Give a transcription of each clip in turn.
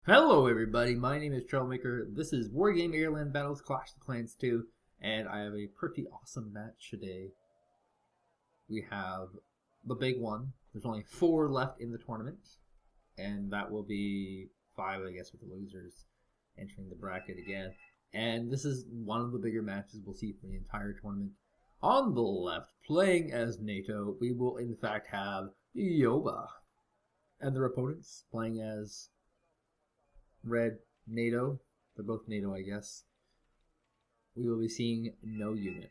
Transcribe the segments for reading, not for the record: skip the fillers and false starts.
Hello everybody, my name is Troublemaker. This is Wargame AirLand Battles Clash of Clans 2, and I have a pretty awesome match today. We have the big one. There's only 4 left in the tournament, and that will be 5, I guess, with the losers entering the bracket again. And this is one of the bigger matches we'll see for the entire tournament. On the left, playing as NATO, we will in fact have YOBA, and their opponents playing as Red, NATO. They're both NATO, I guess. We will be seeing No Unit.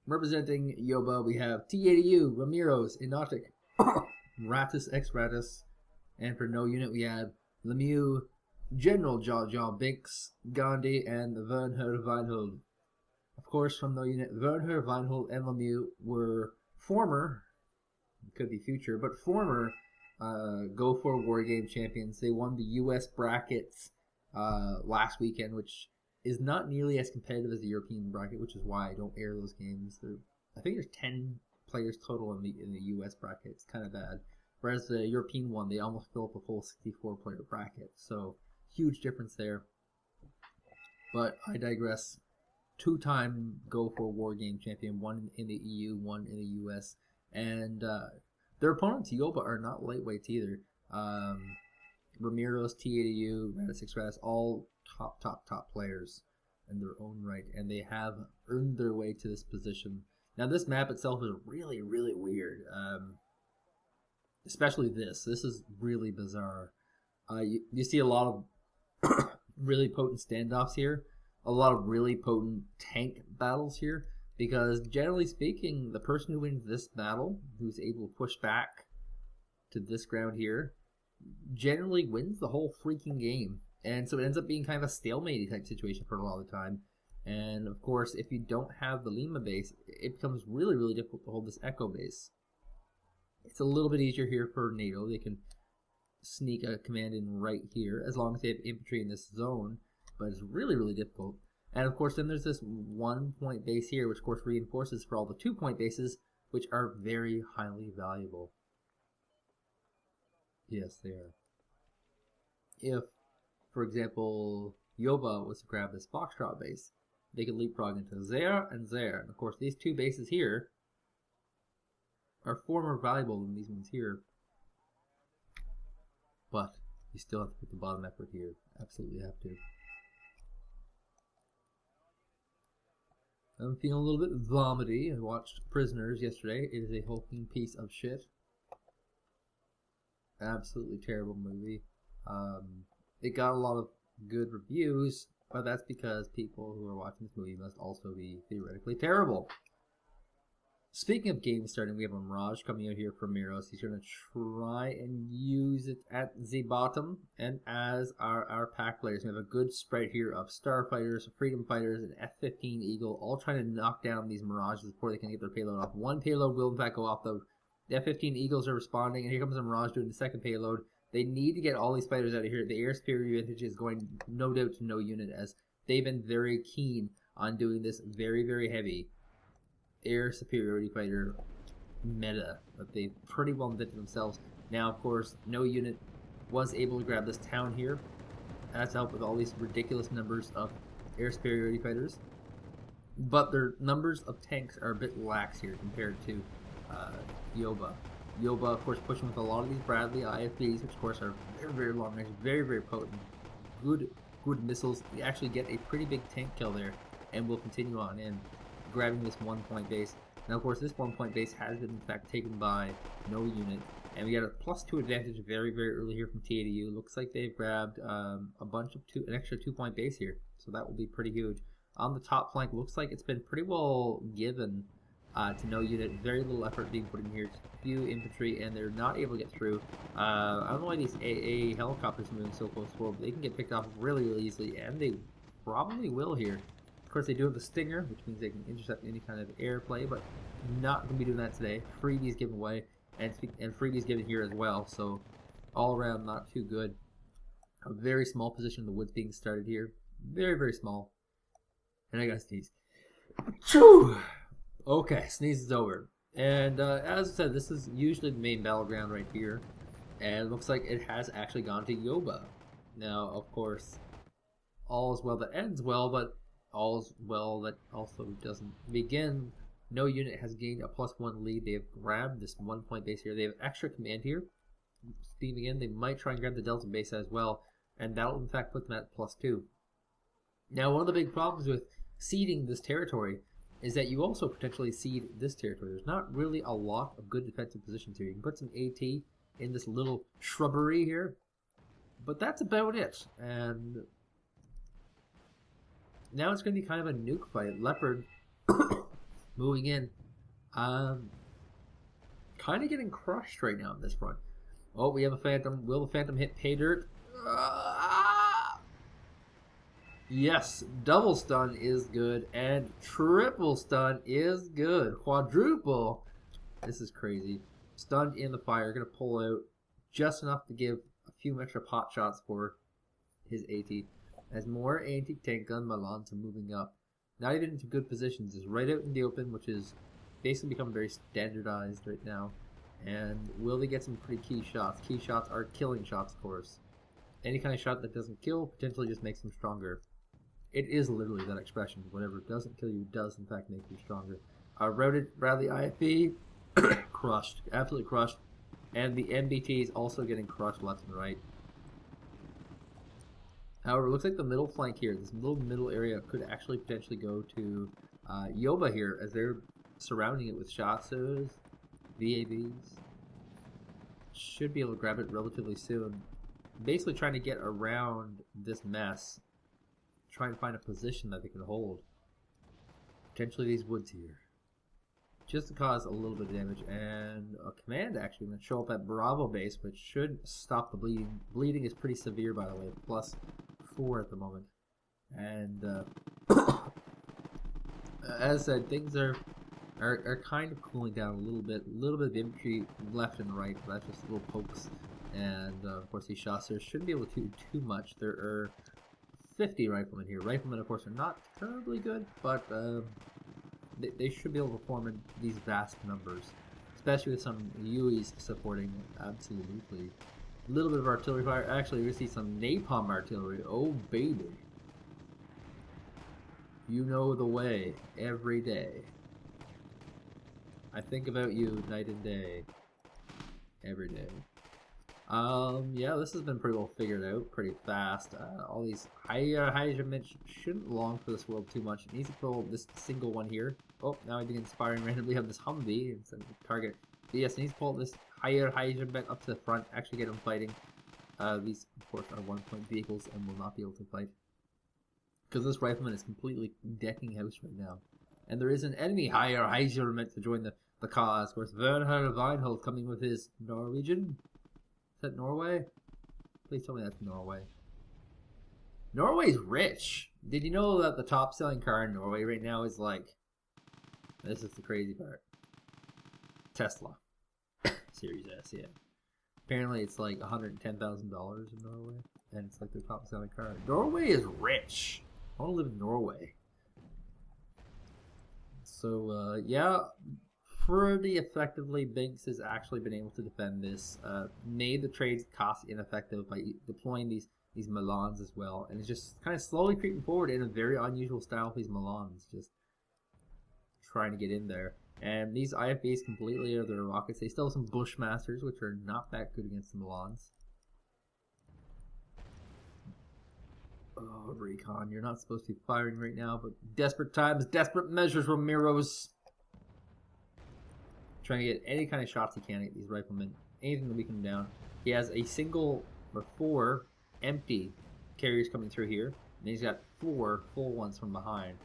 Representing YOBA, we have T80U, Ramiro's, Inotic, Ratus X Ratus. And for No Unit, we have Lemieux, General Jaw Binks, Gandhi, and Werner Weinhold. Of course, from No Unit, Werner, Weinhold, and Lemieux were former, could be future, but former Go for Wargame champions. They won the US brackets last weekend, which is not nearly as competitive as the European bracket, which is why I don't air those games. I think there's 10 players total in the US bracket. It's kind of bad. Whereas the European one, they almost fill up a full 64-player bracket. So huge difference there. But I digress. 2-time Go for Wargame champion, one in the EU, one in the US, and their opponents, YOBA, are not lightweights either. Ramiro's, T80U, Ratus Ratus, all top players in their own right, and they have earned their way to this position. Now, this map itself is really, really weird. Especially this. This is really bizarre. You see a lot of really potent standoffs here, a lot of really potent tank battles here. Because generally speaking, the person who wins this battle, who's able to push back to this ground here, generally wins the whole freaking game. And so it ends up being kind of a stalemate type situation for a lot of the time. And of course, if you don't have the Lima base, it becomes really, really difficult to hold this Echo base. It's a little bit easier here for NATO. They can sneak a command in right here, as long as they have infantry in this zone. But it's really, really difficult. And of course, then there's this 1-point base here, which of course reinforces for all the 2-point bases, which are very highly valuable. Yes, they are. If, for example, YOBA was to grab this Foxtrot base, they could leapfrog into there and there. And of course, these 2 bases here are far more valuable than these ones here. But you still have to put the bottom effort here. Absolutely have to. I'm feeling a little bit vomity. I watched Prisoners yesterday. It is a hulking piece of shit. Absolutely terrible movie. It got a lot of good reviews, but that's because people who are watching this movie must also be theoretically terrible. Speaking of game starting, we have a Mirage coming out here from Miros. He's going to try and use it at the bottom. And as our pack players, we have a good spread here of Starfighters, Freedom Fighters, and F-15 Eagle, all trying to knock down these Mirages before they can get their payload off. One payload will in fact go off, though. The F-15 Eagles are responding, and here comes a Mirage doing the second payload. They need to get all these fighters out of here. The air superiority advantage is going, no doubt, to No Unit, as they've been very keen on doing this very, very heavy air superiority fighter meta that they've pretty well invented themselves. Now, of course, No Unit was able to grab this town here. That's helped with all these ridiculous numbers of air superiority fighters. But their numbers of tanks are a bit lax here compared to YOBA. YOBA, of course, pushing with a lot of these Bradley IFBs, which of course are very, very long range, very, very potent. Good missiles. You actually get a pretty big tank kill there, and will continue on in, grabbing this 1-point base. Now, of course, this 1-point base has been in fact taken by No Unit, and we got a +2 advantage very, very early here from T80U. Looks like they've grabbed an extra 2-point base here, so that will be pretty huge. On the top flank, looks like it's been pretty well given to No Unit. Very little effort being put in here. Just a few infantry, and they're not able to get through. I don't know why these AA helicopters are moving so close to but they can get picked off really, really easily, and they probably will here. Of course, they do have the Stinger, which means they can intercept any kind of airplay, but not going to be doing that today. Freebies given away, and freebies given here as well, so all around not too good. A very small position in the woods being started here. Very, very small. And I gotta sneeze. Achoo! Okay, sneeze is over. And as I said, this is usually the main battleground right here. And it looks like it has actually gone to YOBA. Now, of course, all is well that ends well, but all is well that also doesn't begin. No unit has gained a +1 lead. They have grabbed this 1 point base here. They have extra command here. Steaming in, they might try and grab the Delta base as well, and that'll in fact put them at +2. Now, one of the big problems with ceding this territory is that you also potentially cede this territory. There's not really a lot of good defensive positions here. You can put some AT in this little shrubbery here, but that's about it. And now it's going to be kind of a nuke fight. Leopard moving in, kind of getting crushed right now on this front. Oh, we have a Phantom. Will the Phantom hit pay dirt? Yes, double stun is good, and triple stun is good. Quadruple. This is crazy. Stunned in the fire. Going to pull out just enough to give a few extra pot shots for his AT. As more anti-tank gun Milans are moving up. Not even into good positions. Is right out in the open, which is basically become very standardized right now. And will they get some pretty key shots? Key shots are killing shots, of course. Any kind of shot that doesn't kill potentially just makes them stronger. It is literally that expression. Whatever doesn't kill you does in fact make you stronger. Routed Bradley IFB, crushed, absolutely crushed. And the MBT is also getting crushed left and right. However, it looks like the middle flank here, this little middle area, could actually potentially go to YOBA here, as they're surrounding it with Shatsus, VAVs. Should be able to grab it relatively soon. Basically trying to get around this mess. Trying to find a position that they can hold. Potentially these woods here. Just to cause a little bit of damage. And a command actually going to show up at Bravo base, which should stop the bleeding. Bleeding is pretty severe, by the way. +4 at the moment. And as I said, things are kind of cooling down a little bit. A little bit of infantry left and right, but that's just little pokes. And of course these shots there shouldn't be able to do too much. There are 50 riflemen here. Riflemen, of course, are not terribly good, but they should be able to perform in these vast numbers, especially with some UEs supporting absolutely. A little bit of artillery fire. Actually, we see some napalm artillery. Oh, baby. You know the way every day. I think about you night and day. Every day. Yeah, this has been pretty well figured out, pretty fast. All these high shouldn't long for this world too much. It needs to pull this single one here. Oh, now he begins firing randomly on this Humvee instead of target. But yes, it needs to pull this higher up to the front, actually get them fighting. These, of course, are 1-point vehicles and will not be able to fight. Because this rifleman is completely decking house right now. And there is an enemy higher meant to join the cause. Of course, Werner Weinhold coming with his Norwegian. Is that Norway? Please tell me that's Norway. Norway's rich. Did you know that the top selling car in Norway right now is like... This is the crazy part. Tesla. Series S, yeah. Apparently it's like $110,000 in Norway. And it's like the top selling car. Norway is rich. I want to live in Norway. So, yeah. Pretty effectively, Binks has actually been able to defend this. Made the trades cost ineffective by deploying these Milans as well, and it's just kind of slowly creeping forward in a very unusual style with these Milans, just trying to get in there. And these IFBs completely are their rockets. They still have some Bushmasters, which are not that good against the Milans. Oh, Recon, you're not supposed to be firing right now, but desperate times, desperate measures, Ramiro's. Trying to get any kind of shots he can at these riflemen. Anything to weaken them down. He has a single or 4 empty carriers coming through here. And he's got 4 full ones from behind.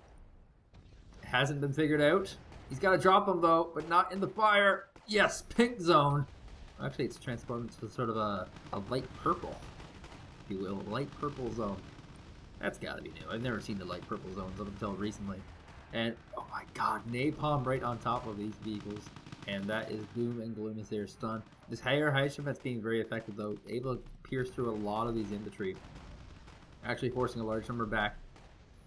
It hasn't been figured out. He's got to drop them though, but not in the fire. Yes, pink zone. Actually, it's transformed into sort of a light purple, if you will. Light purple zone. That's got to be new. I've never seen the light purple zones up until recently. And, oh my god, napalm right on top of these vehicles. And that is doom and gloom as they're stunned. This higher Heishem that's being very effective though, able to pierce through a lot of these infantry. Actually forcing a large number back.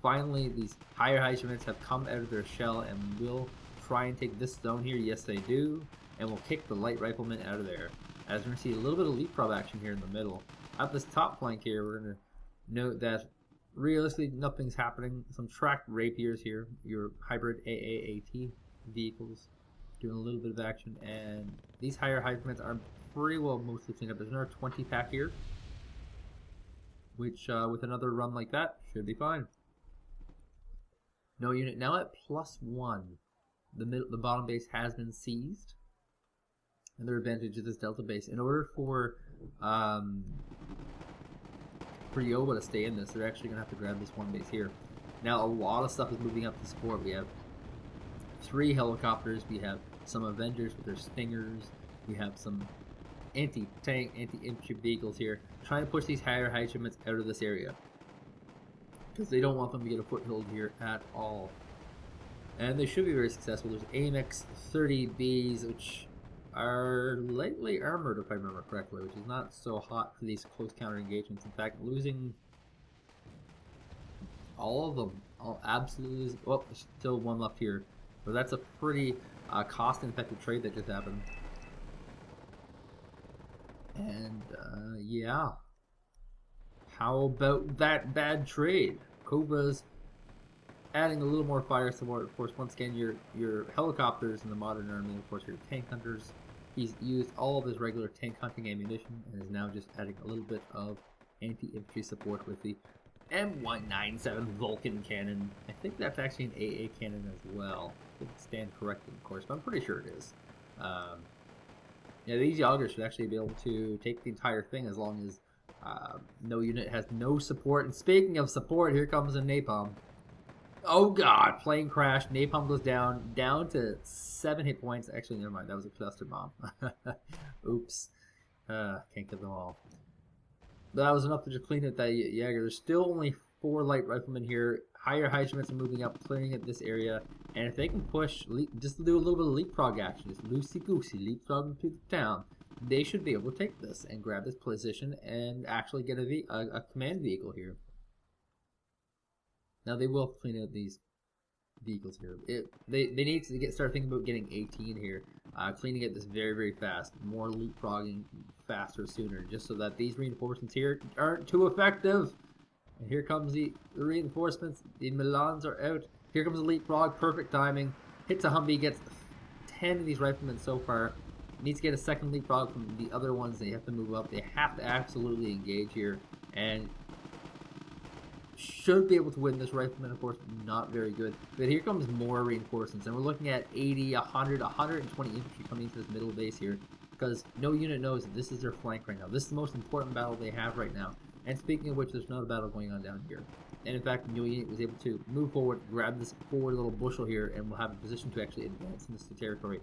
Finally, these higher Heishemans have come out of their shell and will try and take this zone here. Yes, they do. And will kick the light riflemen out of there. as we're going to see a little bit of leapfrog action here in the middle. At this top flank here, we're going to note that realistically nothing's happening. Some tracked rapiers here, your hybrid AAAT vehicles doing a little bit of action, and these higher hydrants are pretty well mostly cleaned up. There's another 20 pack here, which with another run like that should be fine. No unit now at +1. The bottom base has been seized. Another advantage of this delta base. In order for YOBA to stay in this, they're actually going to have to grab this one base here. Now a lot of stuff is moving up to support. We have 3 helicopters. We have some Avengers with their Stingers. We have some anti-tank, anti-infantry vehicles here, trying to push these higher height shipments out of this area, because they don't want them to get a foothold here at all. And they should be very successful. There's AMX 30Bs, which are lightly armored, if I remember correctly, which is not so hot for these close counter engagements. In fact, losing all of them, absolutely. Oh, there's still one left here, but that's a pretty cost-effective trade that just happened. And yeah, how about that bad trade? Cobra's adding a little more fire support. Of course, once again, your helicopters in the modern army, of course, your tank hunters. He's used all of his regular tank hunting ammunition and is now just adding a little bit of anti-infantry support with the M197 Vulcan cannon. I think that's actually an AA cannon as well. It didn't stand correctly, of course, but I'm pretty sure it is. Yeah, these Yaugers should actually be able to take the entire thing as long as no unit has no support. And speaking of support, here comes a napalm. Oh god, plane crash, napalm goes down to 7 hit points. Actually, never mind, that was a cluster bomb. Oops. Can't kill them all. But that was enough to just clean up that Jaeger. There's still only 4 light riflemen here. Higher regiments are moving up, clearing up this area. And if they can push, just do a little bit of leapfrog action, just loosey-goosey, leapfrog through the town, they should be able to take this and grab this position and actually get a command vehicle here. Now they will clean out these vehicles here. They need to start thinking about getting 18 here, cleaning it this very, very fast, more leapfrogging faster, sooner, just so that these reinforcements here aren't too effective. And here comes the reinforcements. The Milans are out. Here comes the leapfrog, perfect timing. Hits a Humvee, gets 10 of these riflemen so far. Needs to get a second leapfrog from the other ones. They have to move up. They have to absolutely engage here. And should be able to win this rifleman, of course, not very good. But here comes more reinforcements. And we're looking at 80, 100, 120 infantry coming into this middle base here. Because no unit knows that this is their flank right now. This is the most important battle they have right now. And speaking of which, there's another battle going on down here. And in fact, New Unit was able to move forward, grab this forward little bushel here, and will have a position to actually advance in this territory.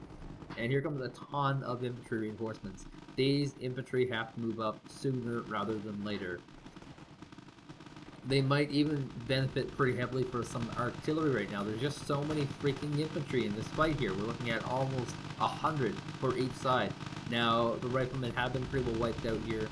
And here comes a ton of infantry reinforcements. These infantry have to move up sooner rather than later. They might even benefit pretty heavily for some artillery right now. There's just so many freaking infantry in this fight here. We're looking at almost 100 for each side. Now, the riflemen have been pretty well wiped out here.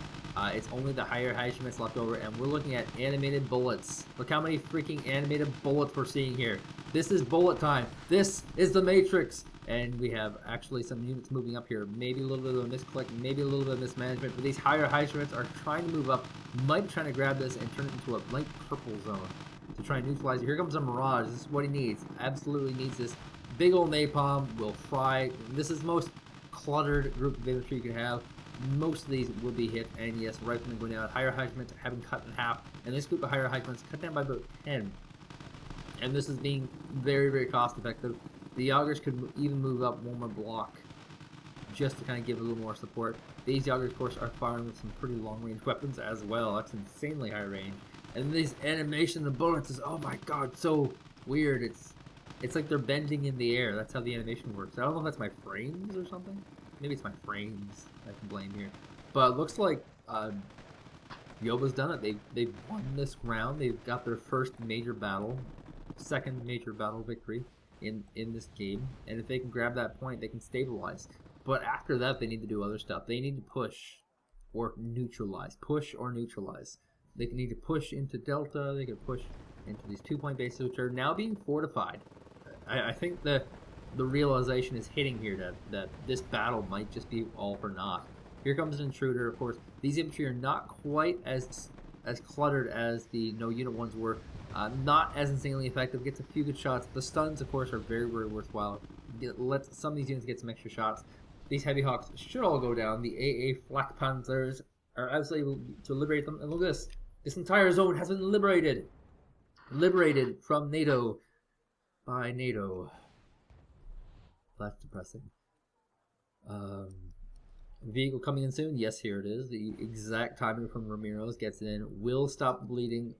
It's only the higher regiments left over, and we're looking at animated bullets. Look how many freaking animated bullets we're seeing here. This is bullet time. This is the Matrix. And we have actually some units moving up here. Maybe a little bit of a misclick, maybe a little bit of mismanagement, but these higher regiments are trying to move up, might be trying to grab this and turn it into a light purple zone to try and neutralize it. Here comes a Mirage. This is what he needs. Absolutely needs this. Big old napalm will fry. This is the most cluttered group of infantry you can have. Most of these will be hit, and yes, riflemen going down. Higher regiments have been cut in half, and this group of higher regiments cut down by about 10. And this is being very, very cost effective. The Yaugers could even move up one more block just to kind of give a little more support. These Yaugers, of course, are firing with some pretty long-range weapons as well. That's insanely high range. And this animation of the bullets is, oh my god, so weird. It's like they're bending in the air. That's how the animation works. I don't know if that's my frames or something. Maybe it's my frames I can blame here. But it looks like YOBA's done it. They've won this round. They've got their first major battle, second major battle victory in this game. And if they can grab that point, they can stabilize. But after that, they need to do other stuff. They need to push or neutralize. Push or neutralize. They can need to push into Delta. They can push into these 2-point bases, which are now being fortified. I think the realization is hitting here that this battle might just be all for naught. Here comes an intruder, of course. These infantry are not quite as cluttered as the no unit ones were. Not as insanely effective. Gets a few good shots. The stuns, of course, are very, very worthwhile. Let some of these units get some extra shots. These heavy hawks should all go down. The AA flak panzers are absolutely able to liberate them. And look at this. This entire zone has been liberated. Liberated from NATO. By NATO. That's depressing. Vehicle coming in soon. Yes, here it is. The exact timing from Ramirez gets it in. Will stop bleeding.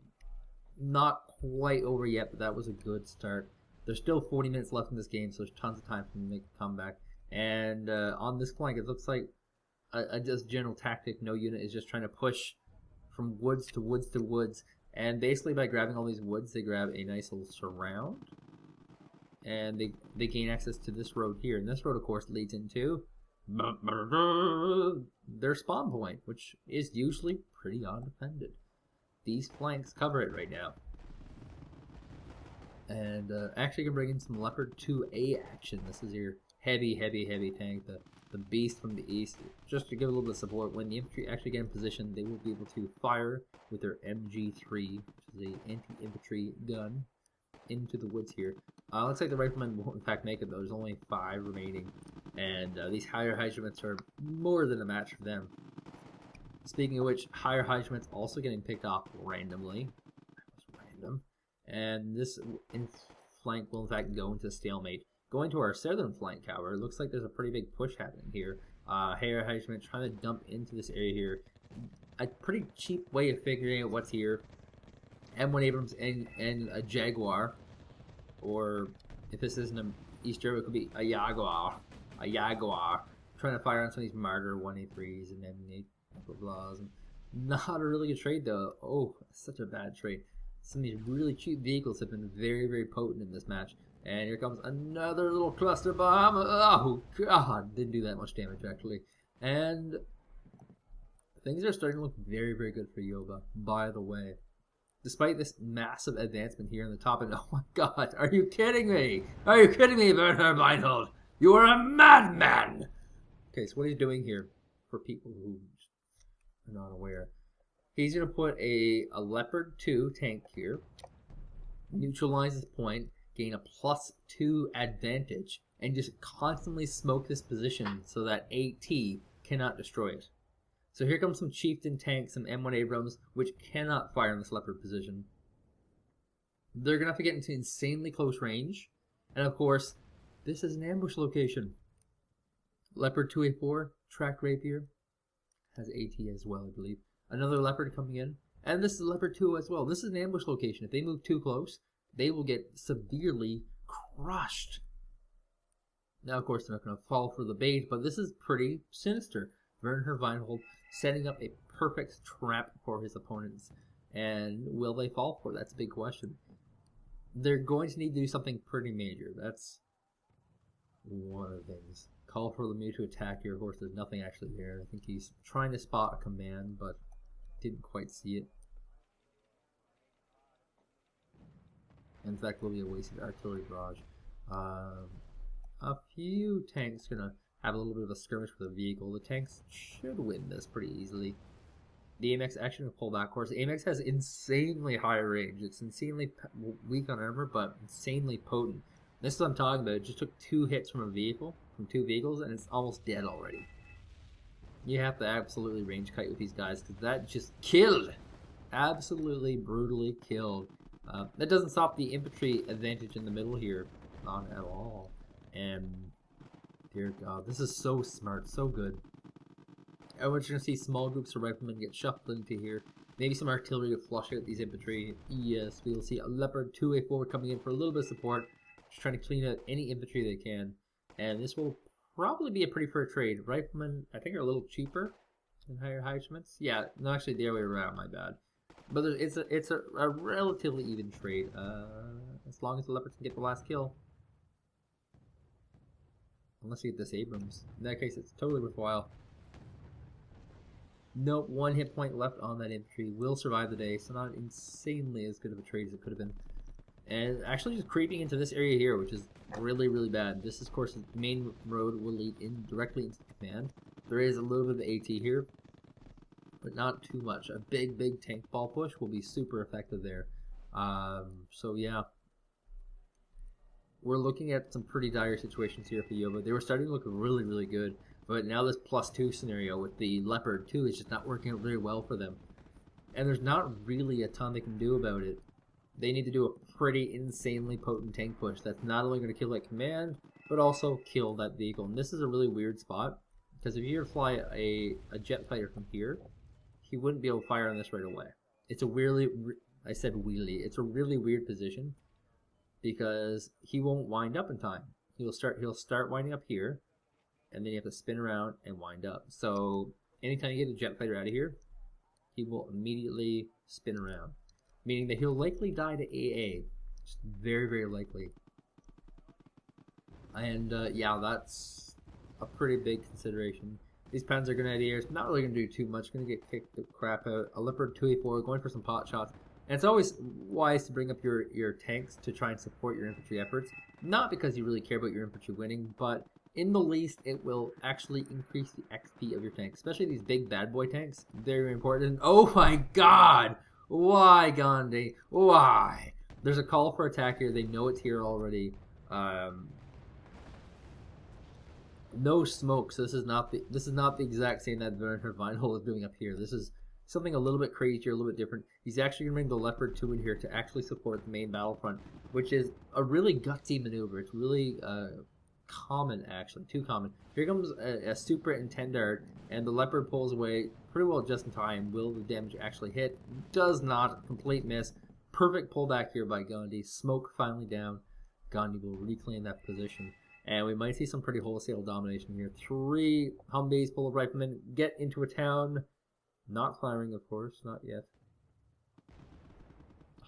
Not quite over yet, but that was a good start. There's still 40 minutes left in this game, so there's tons of time for them to make a comeback. And on this flank, it looks like a just general tactic. No unit is just trying to push from woods to woods to woods. And basically by grabbing all these woods, they grab a nice little surround. And they gain access to this road here. And this road, of course, leads into their spawn point, which is usually pretty undefended. These flanks cover it right now. And actually can bring in some Leopard 2A action. This is your heavy tank, the beast from the east. Just to give a little bit of support, when the infantry actually get in position, they will be able to fire with their MG3, which is a anti-infantry gun, into the woods here. Looks like the riflemen won't in fact make it though. There's only 5 remaining, and these higher regiments are more than a match for them. Speaking of which, higher regiments also getting picked off randomly. Random. And this flank will in fact go into stalemate. Going to our southern flank, however, it looks like there's a pretty big push happening here. Higher regiment trying to dump into this area here. A pretty cheap way of figuring out what's here. M1 Abrams and a Jaguar. Or if this isn't an East German, it could be a Jaguar. A Jaguar. Trying to fire on some of these Martyr 183s and M8 blah blahs. And not a really good trade though. Oh, such a bad trade. Some of these really cheap vehicles have been very, very potent in this match. And here comes another little cluster bomb. Oh god, didn't do that much damage actually. And things are starting to look very, very good for YOBA, by the way. Despite this massive advancement here in the top, and oh my god, are you kidding me? Are you kidding me, Werner Meinhold? You are a madman! Okay, so what he's doing here, for people who are not aware, he's going to put a Leopard 2 tank here, neutralize this point, gain a +2 advantage, and just constantly smoke this position so that AT cannot destroy it. So here comes some Chieftain tanks, some M1 Abrams, which cannot fire in this Leopard position. They're going to have to get into insanely close range. And of course, this is an ambush location. Leopard 2A4, tracked rapier, has AT as well, I believe. Another Leopard coming in. And this is Leopard 2 as well. This is an ambush location. If they move too close, they will get severely crushed. Now, of course, they're not going to fall for the bait, but this is pretty sinister. Werner Weinhold setting up a perfect trap for his opponents. And will they fall for it? That's a big question. They're going to need to do something pretty major. That's one of the things. Call for Lemieux to attack here. Of course, there's nothing actually there. I think he's trying to spot a command, but didn't quite see it. In fact, will be a wasted artillery barrage. A few tanks gonna have a little bit of a skirmish with a vehicle. The tanks should win this pretty easily. The AMX actually will pull back. Of course, the AMX has insanely high range. It's insanely weak on armor, but insanely potent. This is what I'm talking about. It just took 2 hits from a vehicle, from 2 vehicles, and it's almost dead already. You have to absolutely range kite with these guys, because that just killed. Absolutely brutally killed. That doesn't stop the infantry advantage in the middle here, not at all. And dear God, this is so smart, so good. And we're just gonna see small groups of riflemen get shuffled into here. Maybe some artillery to flush out these infantry. Yes, we will see a Leopard 2A4 coming in for a little bit of support, just trying to clean out any infantry they can. And this will probably be a pretty fair trade. Riflemen, I think, are a little cheaper than higher regiments. Yeah, no, actually the other way around. My bad. But it's a relatively even trade, as long as the Leopards can get the last kill. Unless you get this Abrams. In that case, it's totally worthwhile. Nope, 1 hit point left on that infantry. Will survive the day, so not insanely as good of a trade as it could have been. And actually just creeping into this area here, which is really, really bad. This, of course, the main road will lead in directly into the command. There is a little bit of AT here, but not too much. A big tank ball push will be super effective there. So yeah, we're looking at some pretty dire situations here for Yoba. They were starting to look really good, but now this +2 scenario with the Leopard 2 is just not working out very well for them. And there's not really a ton they can do about it. They need to do a pretty insanely potent tank push that's not only going to kill that command, but also kill that vehicle. And this is a really weird spot, because if you were to fly a jet fighter from here, he wouldn't be able to fire on this right away. It's a weirdly, I said wheelie, it's a really weird position, because he won't wind up in time. He'll start winding up here, and then you have to spin around and wind up. So anytime you get a jet fighter out of here, he will immediately spin around, meaning that he'll likely die to AA. Just very likely. And yeah, that's a pretty big consideration. These Panzer Grenadiers, not really going to do too much, going to get kicked the crap out. A Leopard 2A4 going for some pot shots. And it's always wise to bring up your tanks to try and support your infantry efforts. Not because you really care about your infantry winning, but in the least, it will actually increase the XP of your tanks. Especially these big bad boy tanks. Very important. Oh my god! Why, Gandhi? Why? There's a call for attack here. They know it's here already. No smoke, so this is not the exact same that Werner Weinhold is doing up here. This is something a little bit crazier, a little bit different. He's actually going to bring the Leopard 2 in here to actually support the main battlefront, which is a really gutsy maneuver. It's really common, actually, too common. Here comes a super intendard, and the Leopard pulls away pretty well just in time. Will the damage actually hit? Does not. Complete miss. Perfect pullback here by Gandhi. Smoke finally down. Gandhi will reclaim that position. And we might see some pretty wholesale domination here. 3 Humvees full of riflemen get into a town. Not firing, of course, not yet.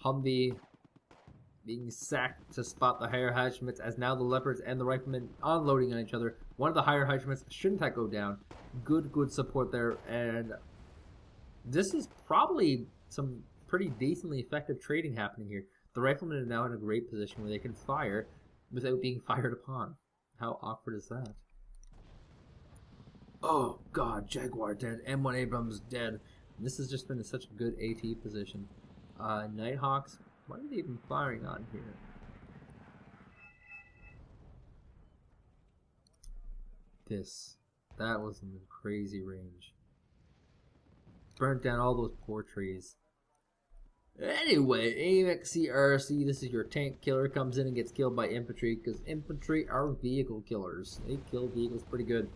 Humvee being sacked to spot the higher regiments, as now the Leopards and the riflemen unloading on each other. One of the higher regiments shouldn't that go down. Good support there, and this is probably some pretty decently effective trading happening here. The riflemen are now in a great position where they can fire without being fired upon. How awkward is that? Oh god, Jaguar dead, M1 Abrams dead. This has just been such a good AT position. Nighthawks, what are they even firing on here? That was in crazy range. Burnt down all those poor trees. Anyway, AMX CRC, this is your tank killer, comes in and gets killed by infantry, because infantry are vehicle killers. They kill vehicles pretty good.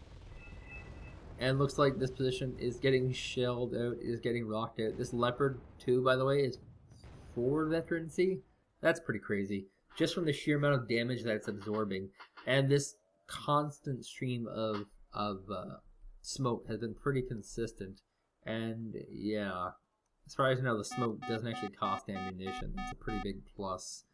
And looks like this position is getting shelled out, is getting rocked out. This Leopard 2, by the way, is 4 veterancy. That's pretty crazy. Just from the sheer amount of damage that it's absorbing. And this constant stream of smoke has been pretty consistent. And yeah, as far as you know, the smoke doesn't actually cost ammunition. That's a pretty big plus.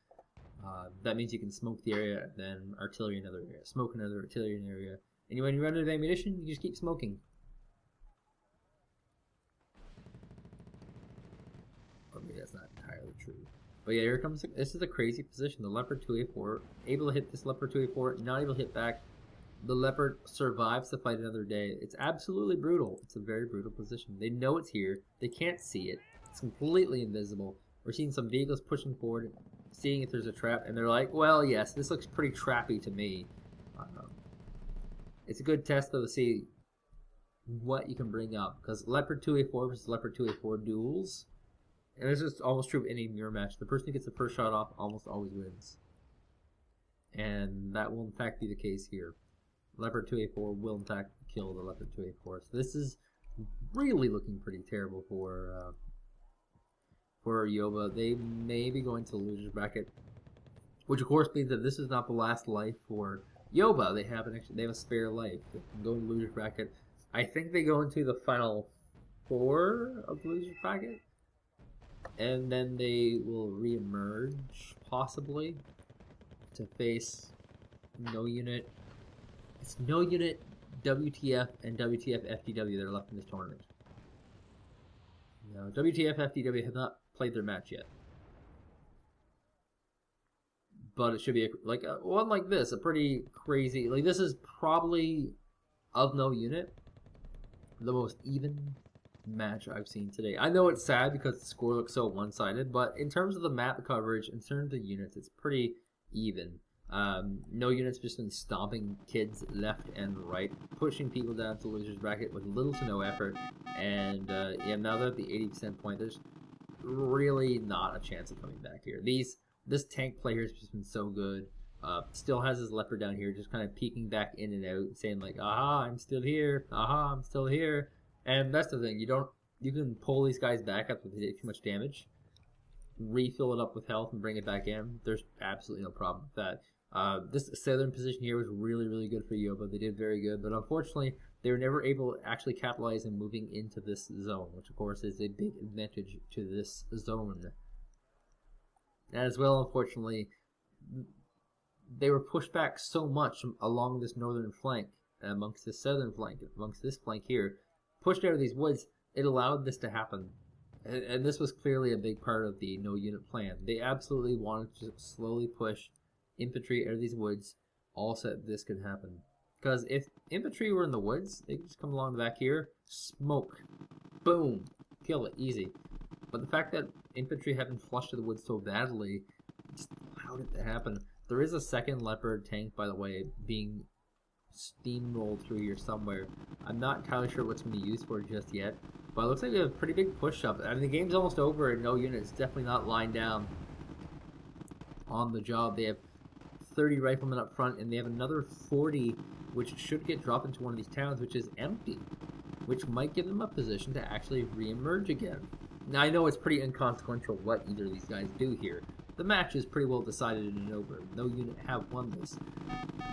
That means you can smoke the area, then artillery in another area, smoke another artillery in an area. And when you run out of ammunition, you just keep smoking. Or maybe that's not entirely true. But yeah, here comes, this is a crazy position. The Leopard 2A4, able to hit this Leopard 2A4, not able to hit back. The Leopard survives to fight another day. It's absolutely brutal. It's a very brutal position. They know it's here. They can't see it. It's completely invisible. We're seeing some vehicles pushing forward, seeing if there's a trap, and they're like, well, yes, this looks pretty trappy to me. It's a good test, though, to see what you can bring up. Because Leopard 2A4 versus Leopard 2A4 duels, and this is almost true of any mirror match. The person who gets the first shot off almost always wins. And that will, in fact, be the case here. Leopard 2A4 will, in fact, kill the Leopard 2A4. So this is really looking pretty terrible for Yoba. They may be going to the loser's bracket, which, of course, means that this is not the last life for Yoba. They have a spare life. They can go in the loser's bracket. I think they go into the final 4 of the loser's bracket, and then they will re-emerge, possibly, to face No Unit. It's No Unit, WTF, and WTF FTW that are left in this tournament. Now, WTF FTW have not played their match yet. But it should be one like this, a pretty crazy, like this is probably of No Unit, the most even match I've seen today. I know it's sad because the score looks so one-sided, but in terms of the map coverage, in terms of units, it's pretty even. No Unit's just been stomping kids left and right, pushing people down to losers bracket with little to no effort. And yeah, now they're at the 80% point, there's really not a chance of coming back here. This tank player has just been so good. Still has his leopard down here, just kind of peeking back in and out, saying like, "Aha, I'm still here. Aha, I'm still here." And that's the thing. You can pull these guys back after they take too much damage, refill it up with health, and bring it back in. There's absolutely no problem with that. This southern position here was really, really good for YOBA. They did very good, but unfortunately, they were never able to actually capitalize on moving into this zone, which of course is a big advantage to this zone. As well, unfortunately, they were pushed back so much along this northern flank, amongst this southern flank, amongst this flank here, pushed out of these woods, it allowed this to happen. And this was clearly a big part of the no unit plan. They absolutely wanted to slowly push infantry out of these woods, all so that this could happen. Because if infantry were in the woods, they could just come along the back here, smoke, boom, kill it, easy. But the fact that infantry haven't flushed to the woods so badly just allowed it to happen. There is a second leopard tank, by the way, being steamrolled through here somewhere. I'm not entirely sure what's going to be used for just yet, but it looks like a pretty big push up. I mean, the game's almost over and no unit is definitely not lying down on the job. They have 30 riflemen up front and they have another 40 which should get dropped into one of these towns, which is empty, which might give them a position to actually re-emerge again. Now, I know it's pretty inconsequential what either of these guys do here. The match is pretty well decided in and over. No unit have won this.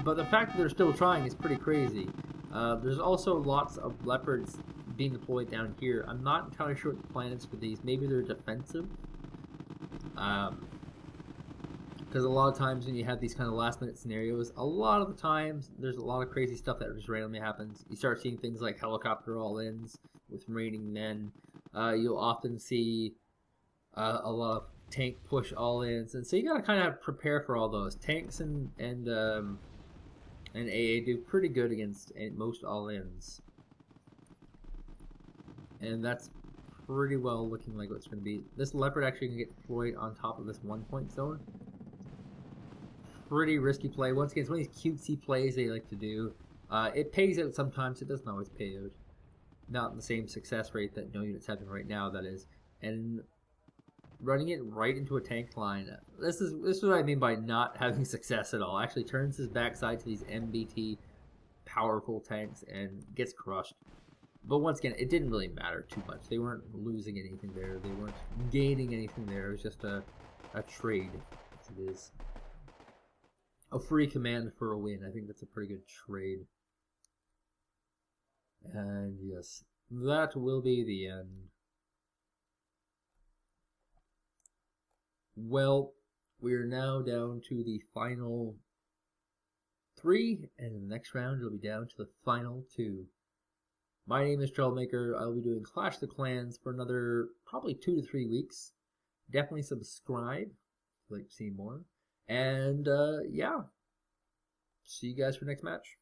But the fact that they're still trying is pretty crazy. There's also lots of leopards being deployed down here. I'm not entirely sure what the plan is for these. Maybe they're defensive. Because a lot of times when you have these kind of last minute scenarios, a lot of the times there's a lot of crazy stuff that just randomly happens. You start seeing things like helicopter all-ins with raining men. You'll often see a lot of tank push all-ins, and so you gotta kind of prepare for all those. Tanks and AA do pretty good against most all-ins, and that's pretty well looking like what's going to be. This leopard actually can get deployed on top of this 1-point zone. Pretty risky play. Once again, it's one of these cutesy plays they like to do. It pays out sometimes. It doesn't always pay out. Not the same success rate that no unit's having right now, that is. And running it right into a tank line. This is what I mean by not having success at all. Actually turns his backside to these MBT powerful tanks and gets crushed. But once again, it didn't really matter too much. They weren't losing anything there. They weren't gaining anything there. It was just a trade, as it is. A free command for a win. I think that's a pretty good trade. And yes, that will be the end. Well, we're now down to the final 3, and in the next round it'll be down to the final 2. My name is Troublemaker. I'll be doing Clash of the Clans for another probably 2 to 3 weeks. Definitely subscribe if you'd like to see more. And yeah, see you guys for next match.